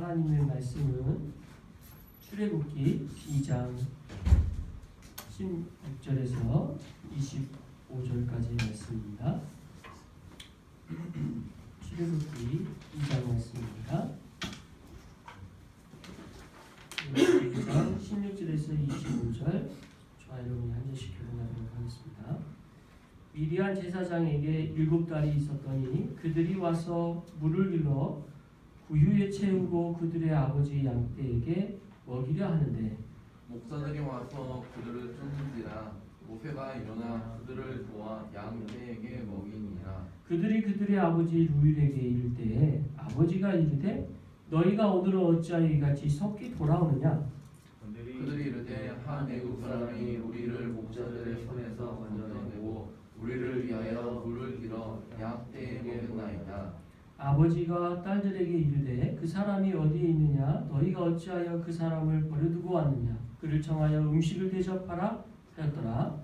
하나님의 말씀은 출애굽기 2장 16절에서 25절까지의 말씀입니다. 출애굽기 2장 말씀입니다. 2장 16절에서 25절 저희로 한 절씩 교독하도록 하겠습니다. 미디안 제사장에게 7달이 있었더니 그들이 와서 물을 길러 구유에 채우고 그들의 아버지 양떼에게 먹이려 하는데 목사들이 와서 그들을 쫓는지라 모세가 일어나 그들을 도와 양떼에게 먹이니라. 그들이 그들의 아버지 루일에게 이를 때에 아버지가 이르되 너희가 오늘은 어찌하여 이같이 섞이 돌아오느냐. 그들이 이르되 한 애굽 사람이 우리를 목자들의 손에서 건져내고 우리를 위하여 물을 길어 양떼에 먹였나이다. 아버지가 딸들에게 이르되 그 사람이 어디에 있느냐 너희가 어찌하여 그 사람을 버려두고 왔느냐. 그를 청하여 음식을 대접하라 하였더라.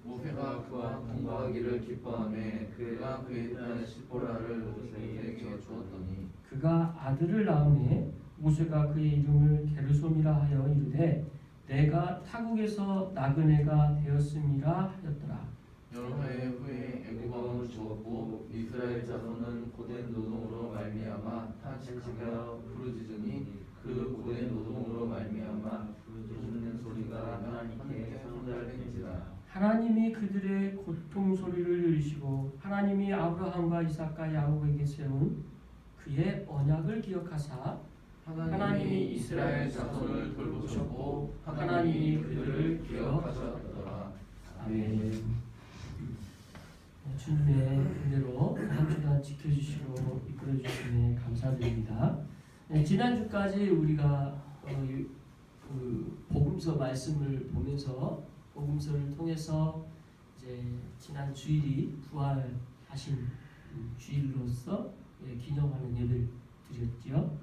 모세가 그와 동거하기를 기뻐하매 그가 그의 딸 시보라를 모세에게 주었더니 그가 아들을 낳음에 모세가 그의 이름을 게르솜이라 하여 이르되 내가 타국에서 나그네가 되었음이라 하였더라. 여러 해 후에 애굽 왕을 죽었고 이스라엘 자손은 고된 노동으로 말미암아 탄식하며 부르짖으니 그 고된 노동으로 말미암아 부르짖는 소리가 하나님께 성달된지라. 하나님이 그들의 고통 소리를 들으시고 하나님이 아브라함과 이삭과 야곱에게 세운 그의 언약을 기억하사 하나님이 이스라엘 자손을 돌보셨고 하나님이 그들을 기억하셨더라. 아멘. 주님의 은혜로 한 주간 지켜주시고 이끌어주심에 감사드립니다. 지난주까지 우리가 복음서 말씀을 보면서 복음서를 통해서 이제 지난 주일이 부활하신 주일로서 기념하는 예배를 드렸죠.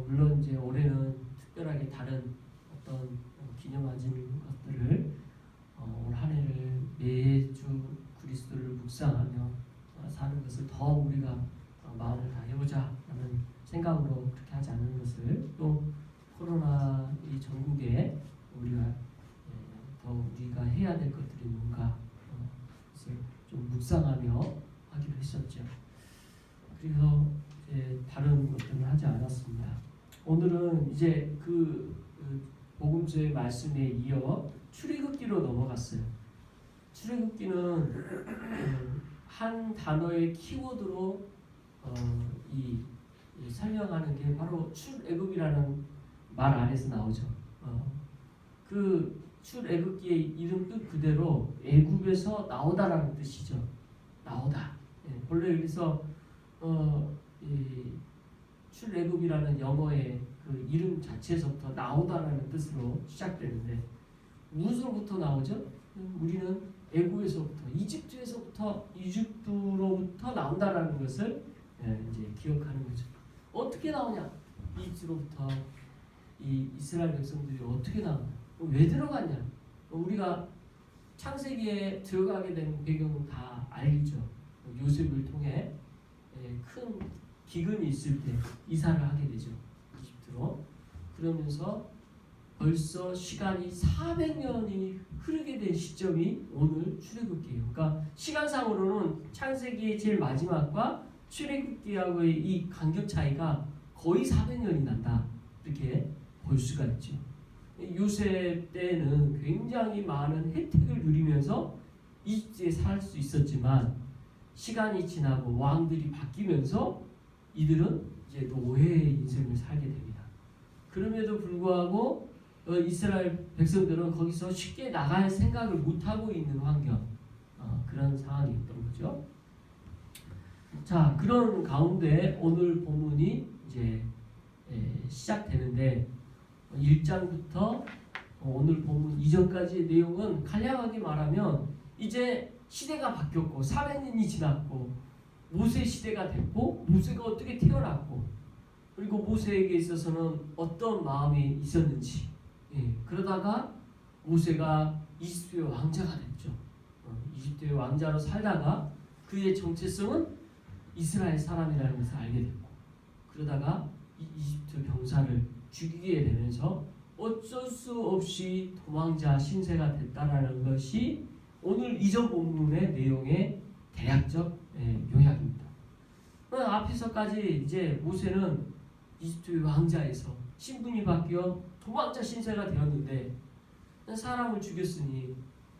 물론 이제 올해는 특별하게 다른 어떤 기념하는 것들을 올 한 해를 매주 그리스도를 묵상하며 사는 것을 더 우리가 마음을 다해보자라는 생각으로 그렇게 하지 않는 것을 또 코로나 이 전국에 우리가 우리가 해야 될 것들이 뭔가 그것을 좀 묵상하며 하기로 했었죠. 그래서 이제 다른 것들은 하지 않았습니다. 오늘은 이제 그 복음서의 말씀에 이어 출애굽기로 넘어갔어요. 출애굽기는 한 단어의 키워드로 이 설명하는 게 바로 출애굽이라는 말 안에서 나오죠. 그 출애굽기의 이름 뜻 그대로 애굽에서 나오다라는 뜻이죠. 나오다. 본래 여기서 이 출애굽이라는 영어의 그 이름 자체에서부터 나오다라는 뜻으로 시작되는데 무엇으로부터 나오죠? 우리는 애굽에서부터 이집트로부터 나온다라는 것을 이제 기억하는 거죠. 어떻게 나오냐? 이집트로부터 이 이스라엘 백성들이 어떻게 나오냐? 왜 들어갔냐? 우리가 창세기에 들어가게 된 배경은 다 알죠. 요셉을 통해 큰 기근이 있을 때 이사를 하게 되죠. 이집트로. 그러면서 벌써 시간이 400년이 흐르게 된 시점이 오늘 출애굽기예요. 그러니까 시간상으로는 창세기의 제일 마지막과 출애굽기하고의 이 간격 차이가 거의 400년이 난다. 이렇게 볼 수가 있죠. 요셉 때는 굉장히 많은 혜택을 누리면서 이집트에 살 수 있었지만 시간이 지나고 왕들이 바뀌면서 이들은 이제 노예의 인생을 살게 됩니다. 그럼에도 불구하고 이스라엘 백성들은 거기서 쉽게 나갈 생각을 못하고 있는 환경, 그런 상황이었던 거죠. 자, 그런 가운데 오늘 본문이 이제 시작되는데 1장부터 오늘 본문 이전까지의 내용은 간략하게 말하면 이제 시대가 바뀌었고 400년이 지났고 모세 시대가 됐고 모세가 어떻게 태어났고 그리고 모세에게 있어서는 어떤 마음이 있었는지 그러다가 모세가 이집트의 왕자가 됐죠. 이집트의 왕자로 살다가 그의 정체성은 이스라엘 사람이라는 것을 알게 됐고 그러다가 이집트 병사를 죽이게 되면서 어쩔 수 없이 도망자 신세가 됐다라는 것이 오늘 이전 본문의 내용의 대략적 요약입니다. 앞에서까지 이제 모세는 이집트 왕자에서 신분이 바뀌어 도망자 신세가 되었는데 사람을 죽였으니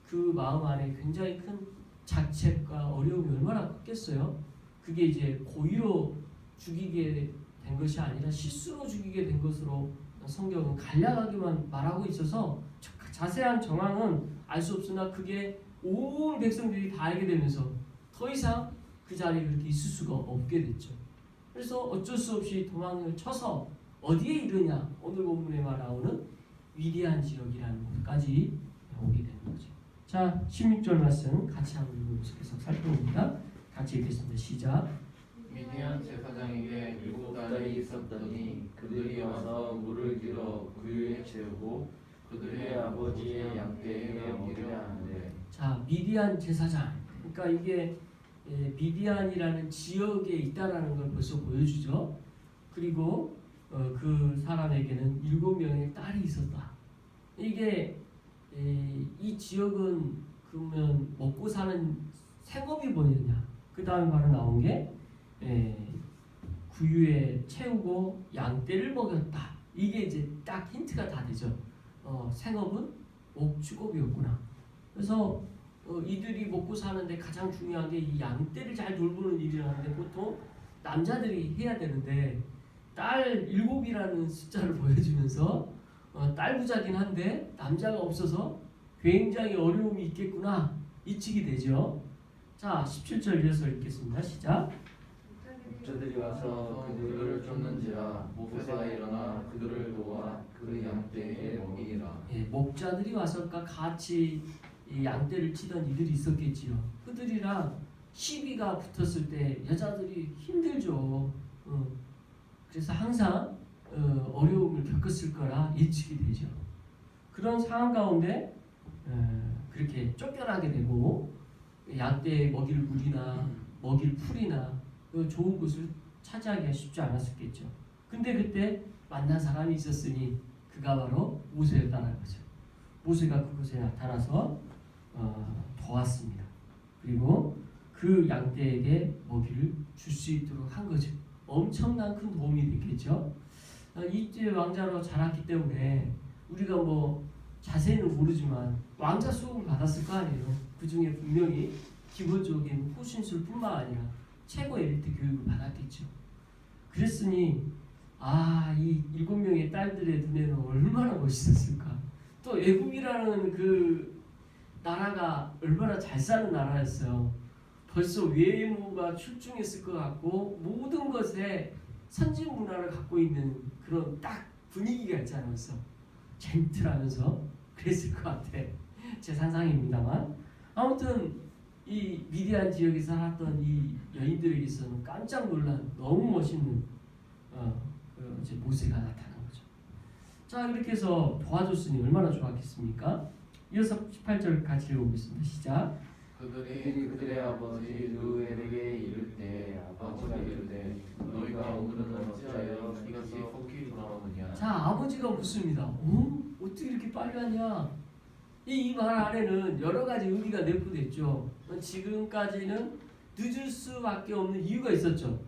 그 마음 안에 굉장히 큰 자책과 어려움이 얼마나 컸겠어요. 그게 이제 고의로 죽이게 된 것이 아니라 실수로 죽이게 된 것으로 성경은 간략하게만 말하고 있어서 자세한 정황은 알 수 없으나 그게 온 백성들이 다 알게 되면서 더 이상 그 자리에 그렇게 있을 수가 없게 됐죠. 그래서 어쩔 수 없이 도망을 쳐서 어디에 이르냐, 오늘 본문에 나오는 위대한 지역이라는 곳까지 오게 되는 거죠. 자, 16절 말씀 같이 한번 계속 살펴봅니다. 같이 읽겠습니다. 시작. 미디안 제사장에게 7달이 있었더니 그들이 와서 물을 길어 구유에 채우고 그들의 아버지의 양떼에 먹이려 하는데. 자, 미디안 제사장. 그러니까 이게 미디안이라는 지역에 있다라는 걸 벌써 보여주죠. 그리고 그 사람에게는 7명의 딸이 있었다. 이게 이 지역은 그러면 먹고 사는 생업이 뭐였냐? 그 다음에 바로 나온 게 구유에 채우고 양떼를 먹였다. 이게 이제 딱 힌트가 다 되죠. 생업은 목축업이었구나. 그래서 이들이 먹고 사는데 가장 중요한 게 이 양떼를 잘 돌보는 일이라는데 보통 남자들이 해야 되는데 딸 7이라는 숫자를 보여주면서 딸부자긴 한데 남자가 없어서 굉장히 어려움이 있겠구나 이측이 되죠. 자, 17절 이어서 읽겠습니다. 시작. 목자들이 와서 그들을 쫓는지라 모세가 일어나 그들을 도와 그 양떼에 먹이라. 목자들이 와서까 같이 이 양떼를 치던 이들이 있었겠지요. 그들이랑 시비가 붙었을 때 여자들이 힘들죠. 그래서 항상 어려움을 겪었을 거라 예측이 되죠. 그런 상황 가운데 그렇게 쫓겨나게 되고 양떼에 먹일 물이나 먹일 풀이나 좋은 곳을 차지하기가 쉽지 않았었겠죠. 근데 그때 만난 사람이 있었으니 그가 바로 모세였다는 거죠. 모세가 그곳에 나타나서 도왔습니다. 그리고 그 양떼에게 먹이를 줄 수 있도록 한 거죠. 엄청난 큰 도움이 됐겠죠. 이집트의 왕자로 자랐기 때문에 우리가 뭐 자세히는 모르지만 왕자 수업을 받았을 거 아니에요. 그 중에 분명히 기본적인 호신술뿐만 아니라 최고 엘리트 교육을 받았겠죠. 그랬으니 이 7명의 딸들의 눈에는 얼마나 멋있었을까. 또 애국이라는 그 나라가 얼마나 잘 사는 나라였어요. 벌써 외모가 출중했을 것 같고 모든 것에 선진 문화를 갖고 있는 그런 딱 분위기가 있잖아요. 벌써 젠틀하면서 그랬을 것 같아. 제 상상입니다만 아무튼 이 미디안 지역에 살았던 이 여인들에게서는 깜짝 놀란 너무 멋있는 이제 모세가 나타난 거죠. 자, 이렇게 해서 도와줬으니 얼마나 좋았겠습니까? 이어서 18절 같이 읽어보겠습니다. 시작. 그들이 그들의 아버지 르우엘에게 이를 때 아버지가 이르되 너희가 오늘은 어찌하여 이것이 코끼리 돌아오느냐. 자, 아버지가 묻습니다. 어떻게 이렇게 빨리 왔냐? 이 말 안에는 여러 가지 의미가 내포됐죠. 지금까지는 늦을 수밖에 없는 이유가 있었죠.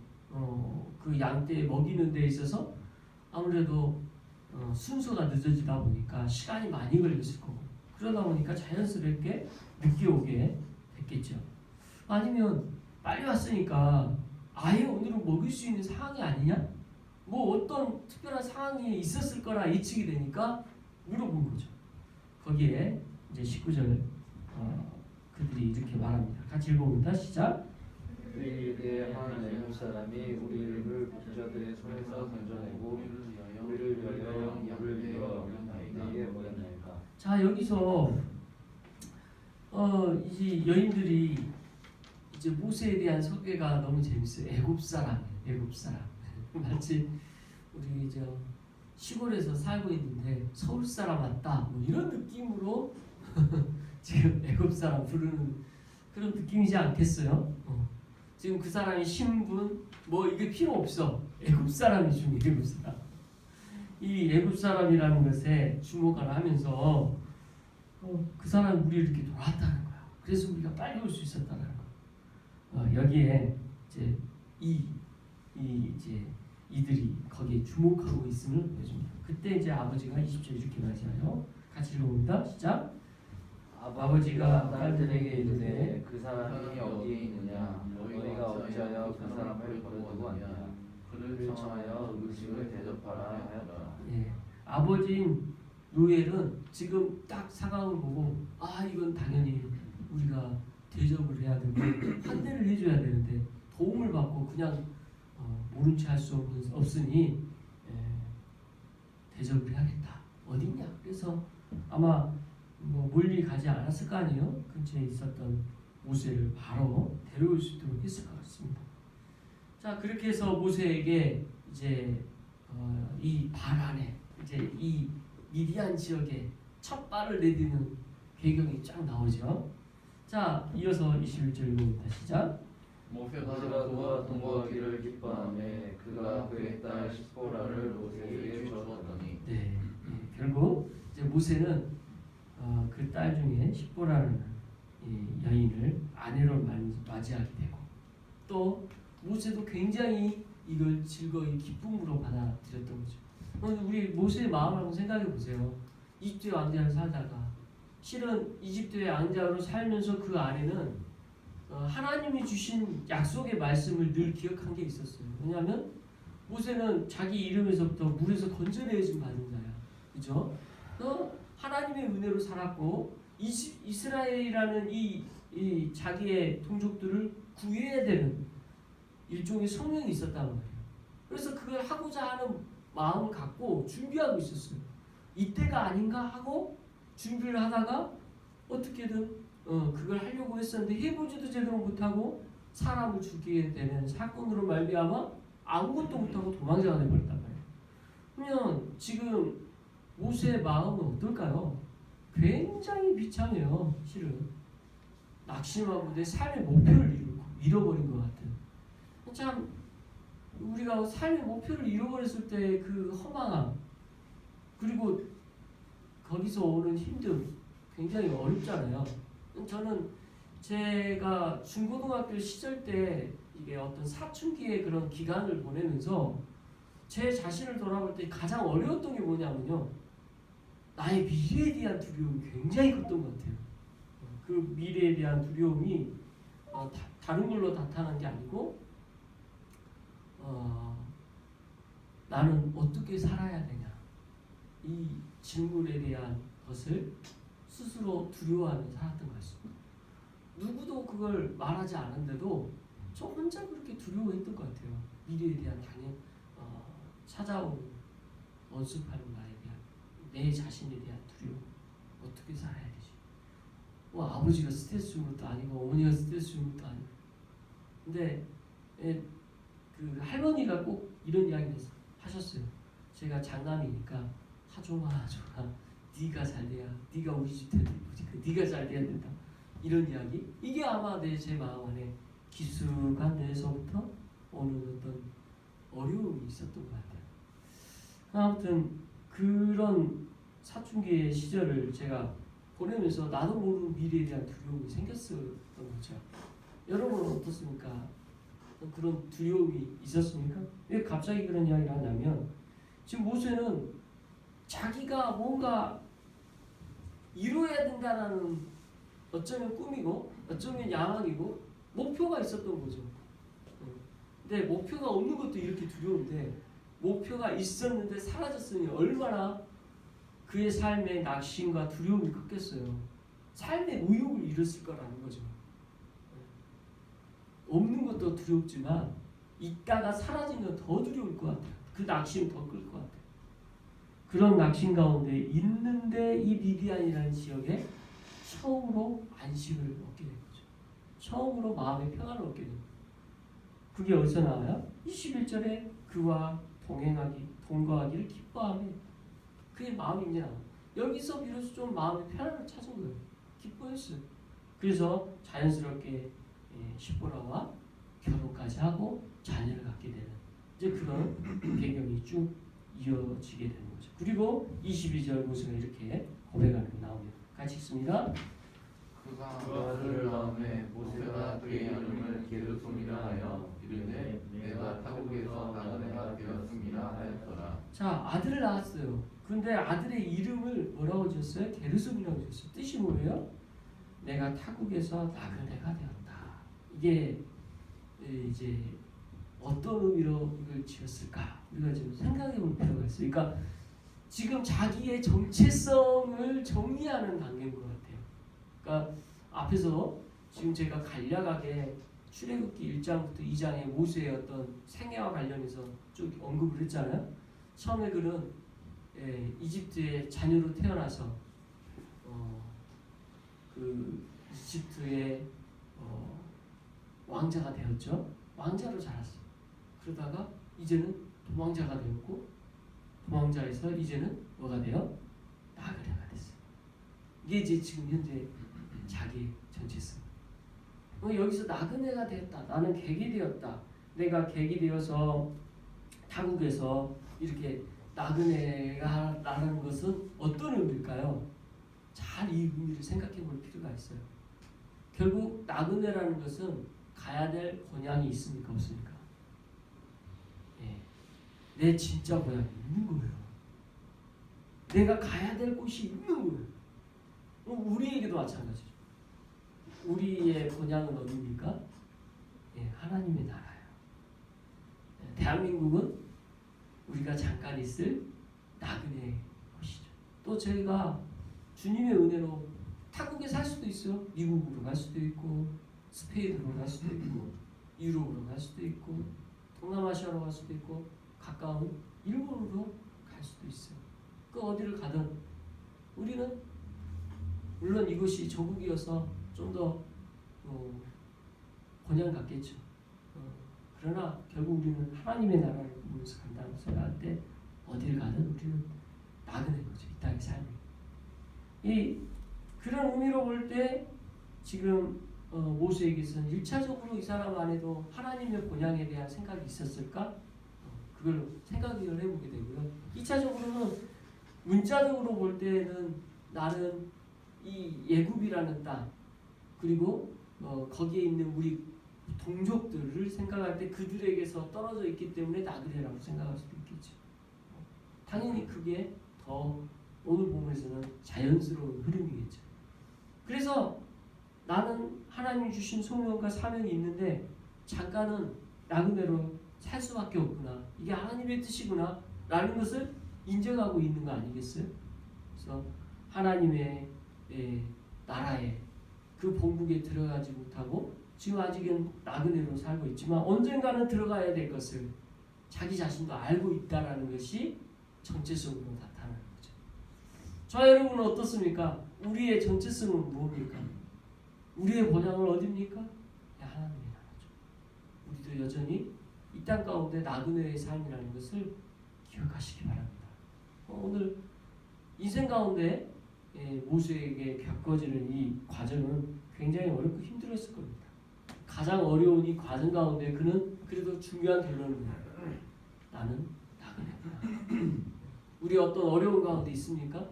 그 양떼 먹이는 데 있어서 아무래도 순서가 늦어지다 보니까 시간이 많이 걸렸을 거고 그러다 보니까 자연스럽게 늦게 오게 됐겠죠. 아니면 빨리 왔으니까 아예 오늘은 먹을 수 있는 상황이 아니냐? 뭐 어떤 특별한 상황이 있었을 거라 예측이 되니까 물어본 거죠. 거기에 이제 19절 그들이 이렇게 말합니다. 같이 읽어봅니다. 시작. 그에게 한 애국 사람이 우리를 목자들의 손에서 건져내고 우리를 위하여 물을 길어 양떼에 먹였나이까. 자, 여기서 이 여인들이 이제 모세에 대한 소개가 너무 재밌어요. 애굽 사람. 마치 우리 시골에서 살고 있는데 서울 사람 왔다 뭐 이런 느낌으로 지금 애굽 사람 부르는 그런 느낌이지 않겠어요? 지금 그 사람의 신분 뭐 이게 필요 없어. 애굽 사람이죠. 애굽 사람. 이 애굽 사람이라는 것에 주목하라 하면서 그 사람이 우리를 이렇게 돌았다는 거야. 그래서 우리가 빨리 올 수 있었다는 거야. 여기에 이제 이제 이들이 거기에 주목하고 있음을 보여줍니다. 그때 이제 아버지가 20절 이렇게 말하잖아요. 같이 읽어봅니다. 시작. 아버지가 딸들에게 이르되 그 사람이 어디에 있느냐 너희가 어찌하여 그 사람을 버려두고 왔냐 그를 청하여 음식을 대접하라 하였다. 예, 아버지인 노엘은 지금 딱 상황을 보고 이건 당연히 우리가 대접을 해야 되고 환대를 해줘야 되는데 도움을 받고 그냥 모른 채 할 수 없으니 대접을 해야겠다. 어딨냐? 그래서 아마 뭐 멀리 가지 않았을 거 아니에요. 근처에 있었던 모세를 바로 데려올 수 있도록 했을 것 같습니다. 자, 그렇게 해서 모세에게 이제 이 발 안에 이제 이 미디안 지역에 첫 발을 내딛는 배경이 쫙 나오죠. 자, 이어서 21절 읽어봅니다. 시작. 모세가 그와 동거하기를 기뻐하며 그가 그의 딸 시보라를 모세에게 주었더니 네, 결국 이제 모세는 그 딸 중에 십보라는 여인을 아내로 맞이하게 되고 또 모세도 굉장히 이걸 즐거이 기쁨으로 받아들였던 거죠. 우리 모세의 마음을 한번 생각해 보세요. 이집트의 왕자로 살다가 실은 이집트의 왕자로 살면서 그 안에는 하나님이 주신 약속의 말씀을 늘 기억한 게 있었어요. 왜냐하면 모세는 자기 이름에서부터 물에서 건져내어진 받은 자야. 그죠? 하나님의 은혜로 살았고 이스라엘이라는 이 자기의 동족들을 구해야 되는 일종의 성령이 있었단 말이에요. 그래서 그걸 하고자 하는 마음을 갖고 준비하고 있었어요. 이때가 아닌가 하고 준비를 하다가 어떻게든 그걸 하려고 했었는데 해보지도 제대로 못하고 사람을 죽이게 되는 사건으로 말미암아 아무것도 못하고 도망자가 되어버렸단 말이에요. 그러면 지금 모세의 마음은 어떨까요? 굉장히 비참해요. 실은 낙심하고 내 삶의 목표를 잃어버린 것 같아요. 참 우리가 삶의 목표를 잃어버렸을 때 그 허망함 그리고 거기서 오는 힘듦 굉장히 어렵잖아요. 저는 제가 중고등학교 시절 때 이게 어떤 사춘기의 그런 기간을 보내면서 제 자신을 돌아볼 때 가장 어려웠던 게 뭐냐면요. 나의 미래에 대한 두려움이 굉장히 컸던 것 같아요. 그 미래에 대한 두려움이 다른 걸로 나타난 게 아니고 나는 어떻게 살아야 되냐 이 질문에 대한 것을 스스로 두려워하며 살았던 것 같습니다. 누구도 그걸 말하지 않은데도 저 혼자 그렇게 두려워했던 것 같아요. 미래에 대한 찾아오는 언습하는 나에 대한 내 자신에 대한 두려움 어떻게 살아야 되지? 아버지가 스트레스 준 것도 아니고 어머니가 스트레스 준 것도 아니고 근데 그 할머니가 꼭 이런 이야기를 하셨어요. 제가 장남이니까 하조마 네가 잘 돼야 네가 우리 집 대도 네가 잘 돼야 된다 이런 이야기 이게 아마 제 마음 안에 기숙한 데서부터 오는 어떤 어려움이 있었던 것 같아요. 아무튼 그런 사춘기의 시절을 제가 보내면서 나도 모르는 미래에 대한 두려움이 생겼었던 거죠. 여러분은 어떻습니까? 그런 두려움이 있었습니까? 왜 갑자기 그런 이야기를 하냐면 지금 모세는 자기가 뭔가 이루어야 된다는 어쩌면 꿈이고 어쩌면 야망이고 목표가 있었던 거죠. 근데 목표가 없는 것도 이렇게 두려운데 목표가 있었는데 사라졌으니 얼마나 그의 삶의 낙심과 두려움이 컸겠어요. 삶의 의욕을 잃었을 거라는 거죠. 없는 것도 두렵지만 있다가 사라지면 더 두려울 것 같아요. 그 낙심이 더 클 것 같아요. 그런 낙심 가운데 있는데 이 미디안이라는 지역에 처음으로 안식을 얻게 된 거죠. 처음으로 마음의 평안을 얻게 된 거예요. 그게 어디서 나와요? 21절에 그와 동거하기를 기뻐하며 그의 마음이 이제 나와요. 여기서 비로소 좀 마음의 평안을 찾은 거예요. 기뻐했어요. 그래서 자연스럽게 시보라와 결혼까지 하고 자녀를 갖게 되는 이제 그런 배경이 쭉 이어지게 되는 거죠. 그리고 22절 모세가 이렇게 고백하는 게 나옵니다. 같이 읽습니다. 그가 아들을 낳음에 모세가 그의 이름을 게르솜이라 하여 이르되 내가 타국에서 나그네가 되었음이라 하였더라. 자, 아들을 낳았어요. 근데 아들의 이름을 뭐라고 지었어요? 게르솜이라고 지었어요. 뜻이 뭐예요? 내가 타국에서 나그네가 되었다. 이게 이제 어떤 의미로 이걸 지었을까? 우리가 좀 생각해 볼 필요가 있어요. 그러니까 지금 자기의 정체성을 정리하는 단계인 것 같아요. 그러니까 앞에서 지금 제가 간략하게 출애굽기 1장부터 2장의 모세의 어떤 생애와 관련해서 쭉 언급을 했잖아요. 처음에 그는 이집트의 자녀로 태어나서 그 이집트의 왕자가 되었죠. 왕자로 자랐어요. 그러다가 이제는 도망자가 되었고 도망자에서 이제는 뭐가 돼요? 나그네가 됐어요. 이게 이제 지금 현재 자기 정체성. 여기서 나그네가 되었다. 나는 객이 되었다. 내가 객이 되어서 타국에서 이렇게 나그네가 라는 것은 어떤 의미일까요? 잘 이 의미를 생각해 볼 필요가 있어요. 결국 나그네라는 것은 가야 될 고향이 있습니까? 없습니까? 내 진짜 고향이 있는 거예요. 내가 가야 될 곳이 있는 거예요. 우리에게도 마찬가지죠. 우리의 본향은 어디입니까? 하나님의 나라예요. 대한민국은 우리가 잠깐 있을 나그네 곳이죠. 또 저희가 주님의 은혜로 타국에 살 수도 있어요. 미국으로 갈 수도 있고 스페인으로 갈 수도 있고 유럽으로 갈 수도 있고 동남아시아로 갈 수도 있고 가까운 일본으로 갈 수도 있어요. 그 어디를 가든 우리는 물론 이것이 조국이어서 좀 더 본향 같겠죠. 그러나 결국 우리는 하나님의 나라를 보면서 간다고 생각할 때 어디를 가든 우리는 나그네 거죠. 이 땅의 삶이. 그런 의미로 볼 때 지금 모세에게서는 1차적으로 이 사람 안에도 하나님의 본향에 대한 생각이 있었을까? 그걸 생각을 해보게 되고요. 2차적으로는 문자적으로 볼 때는 나는 이 예굽이라는 땅 그리고 거기에 있는 우리 동족들을 생각할 때 그들에게서 떨어져 있기 때문에 나그네라고 생각할 수도 있겠죠. 당연히 그게 더 오늘 본문에서는 자연스러운 흐름이겠죠. 그래서 나는 하나님이 주신 소명과 사명이 있는데 잠깐은 나그네로 살 수밖에 없구나. 이게 하나님의 뜻이구나 라는 것을 인정하고 있는 거 아니겠어요? 그래서 하나님의 나라에 그 본국에 들어가지 못하고 지금 아직은 나그네로 살고 있지만 언젠가는 들어가야 될 것을 자기 자신도 알고 있다라는 것이 정체성으로 나타나는 거죠. 저 여러분은 어떻습니까? 우리의 정체성은 뭡니까? 우리의 본향은 어디입니까? 하나님의 나라죠. 우리도 여전히 이 땅 가운데 나그네의 삶이라는 것을 기억하시기 바랍니다. 오늘 인생 가운데 모세에게 겪어지는 이 과정은 굉장히 어렵고 힘들었을 겁니다. 가장 어려운 이 과정 가운데 그는 그래도 중요한 결론을 내요. 나는 나그네구나. 우리 어떤 어려운 가운데 있습니까?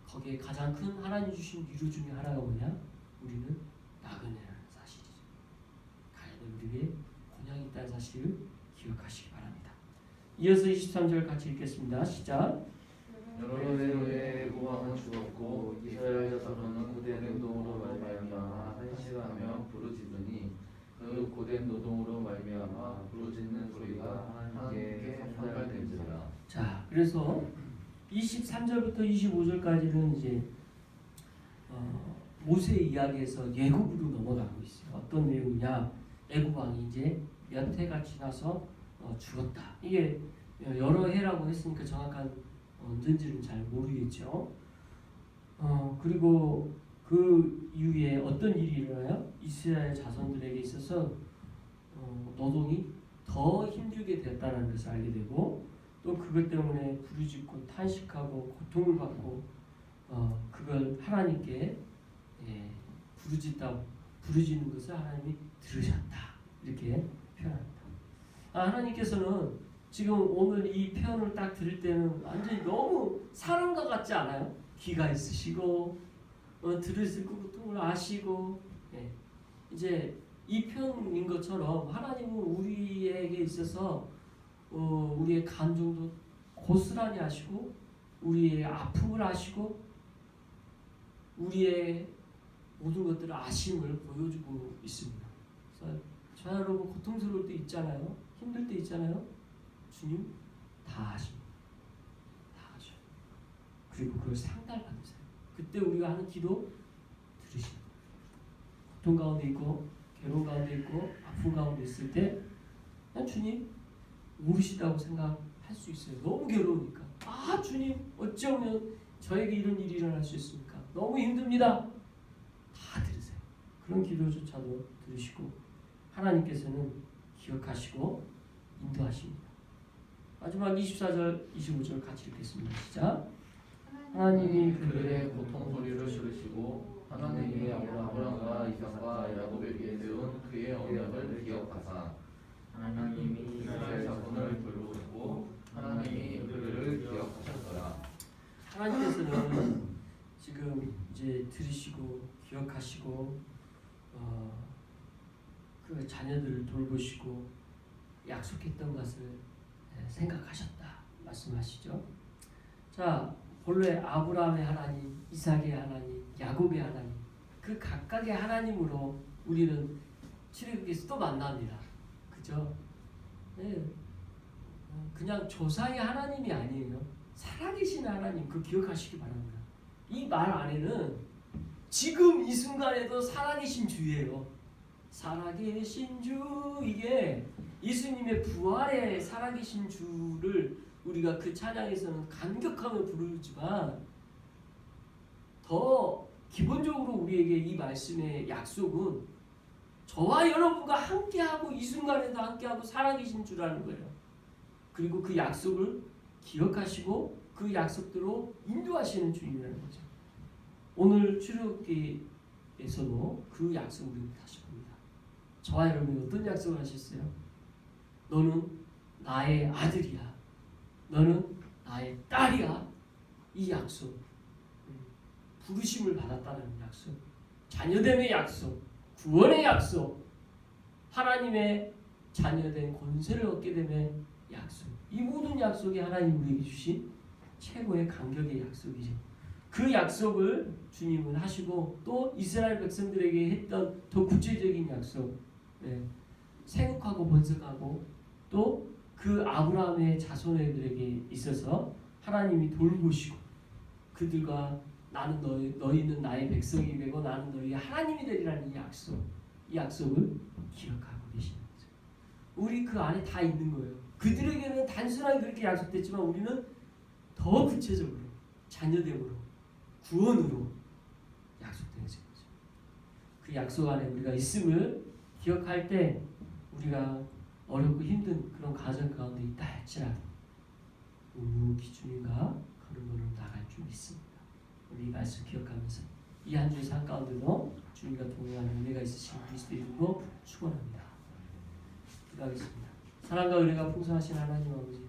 거기에 가장 큰 하나님 주신 위로 중에 하나가 뭐냐? 우리는 나그네라는 사실이죠. 가야 될 우리의 본향이 있다는 사실을 기억하시기 바랍니다. 이어서 23절 같이 읽겠습니다. 시작. 여러 대로의 애굽왕은 죽었고 이스라엘 자손은 고된 노동으로 말미암아 한식하며 부르짖으니 그 고된 노동으로 말미암아 부르짖는 소리가 하나님께 상달된지라. 자, 그래서 23절부터 25절까지는 이제 모세 이야기에서 예굽으로 넘어가고 있어요. 어떤 내용이냐? 애굽 왕이 이제 몇 해가 지나서 죽었다. 이게 여러 해라고 했으니까 정확한 언젠지는 잘 모르겠죠. 그리고 그 이후에 어떤 일이 일어나요? 이스라엘 자손들에게 있어서 노동이 더 힘들게 됐다는 것을 알게 되고 또 그것 때문에 부르짖고 탄식하고 고통을 받고 그걸 하나님께 부르짖는 것을 하나님이 들으셨다. 이렇게 표현합니다. 하나님께서는 지금 오늘 이 표현을 딱 들을 때는 완전히 너무 사람과 같지 않아요? 귀가 있으시고 들으실 것을 아시고 이제 이 표현인 것처럼 하나님은 우리에게 있어서 우리의 감정도 고스란히 아시고 우리의 아픔을 아시고 우리의 모든 것들을 아심을 보여주고 있습니다. 그래서 저 여러분 고통스러울 때 있잖아요. 힘들 때 있잖아요. 주님 다 아십니다. 다 아셔. 그리고 그걸 상달 받으세요. 그때 우리가 하는 기도 들으시는 거예요. 고통 가운데 있고 괴로움 가운데 있고 아픔 가운데 있을 때 그냥 주님 모르시다고 생각할 수 있어요. 너무 괴로우니까. 주님 어쩌면 저에게 이런 일이 일어날 수 있습니까? 너무 힘듭니다. 다 들으세요. 그런 기도조차도 들으시고 하나님께서는 기억하시고 인도하십니다. 마지막 24절 25절 같이 읽겠습니다. 시작. 하나님이 그들의 고통 소리를 들으시고 하나님이 아브라함과 이삭과 야곱에게 세운 그의 언약을 기억하사 하나님이 이스라엘 자손을 돌보셨고 하나님이 그들을 기억하셨더라. 하나님께서는 지금 이제 들으시고 기억하시고 그 자녀들을 돌보시고 약속했던 것을 생각하셨다 말씀하시죠. 자, 본래 아브라함의 하나님, 이삭의 하나님, 야곱의 하나님 그 각각의 하나님으로 우리는 출애굽기에서 또 만납니다. 그죠? 네. 그냥 조상의 하나님이 아니에요. 살아계신 하나님 그 기억하시기 바랍니다. 이 말 안에는 지금 이 순간에도 살아계신 주예요. 살아계신 주 이게 예수님의 부활에 살아계신 주를 우리가 그 찬양에서는 감격하며 부르지만 더 기본적으로 우리에게 이 말씀의 약속은 저와 여러분과 함께하고 이 순간에도 함께하고 살아계신 주라는 거예요. 그리고 그 약속을 기억하시고 그 약속대로 인도하시는 주님이라는 거죠. 오늘 출애굽기에서도 그 약속을 우리는 다시 봅니다. 저와 여러분이 어떤 약속을 하셨어요? 너는 나의 아들이야. 너는 나의 딸이야. 이 약속. 부르심을 받았다는 약속. 자녀됨의 약속. 구원의 약속. 하나님의 자녀된 권세를 얻게 되는 약속. 이 모든 약속이 하나님 우리에게 주신 최고의 감격의 약속이죠. 그 약속을 주님은 하시고 또 이스라엘 백성들에게 했던 더 구체적인 약속. 생육하고 번성하고 또 그 아브라함의 자손들에게 있어서 하나님이 돌보시고 그들과 나는 너희는 나의 백성이 되고 나는 너희의 하나님이 되리라는 이 약속을 기억하고 계시는 거죠. 우리 그 안에 다 있는 거예요. 그들에게는 단순하게 그렇게 약속됐지만 우리는 더 구체적으로 자녀됨으로 구원으로 약속된 거죠. 그 약속 안에 우리가 있음을 기억할 때 우리가 어렵고 힘든 그런 가정 가운데 있다 할지라도 묵묵히 주님과 걸음걸음 나갈 줄 믿습니다. 우리 이 말씀 기억하면서 이 한 주의 삶 가운데도 주님과 동행하는 은혜가 있으신 그리스도 이름으로 축원합니다. 기도하겠습니다. 사랑과 은혜가 풍성하신 하나님 아버지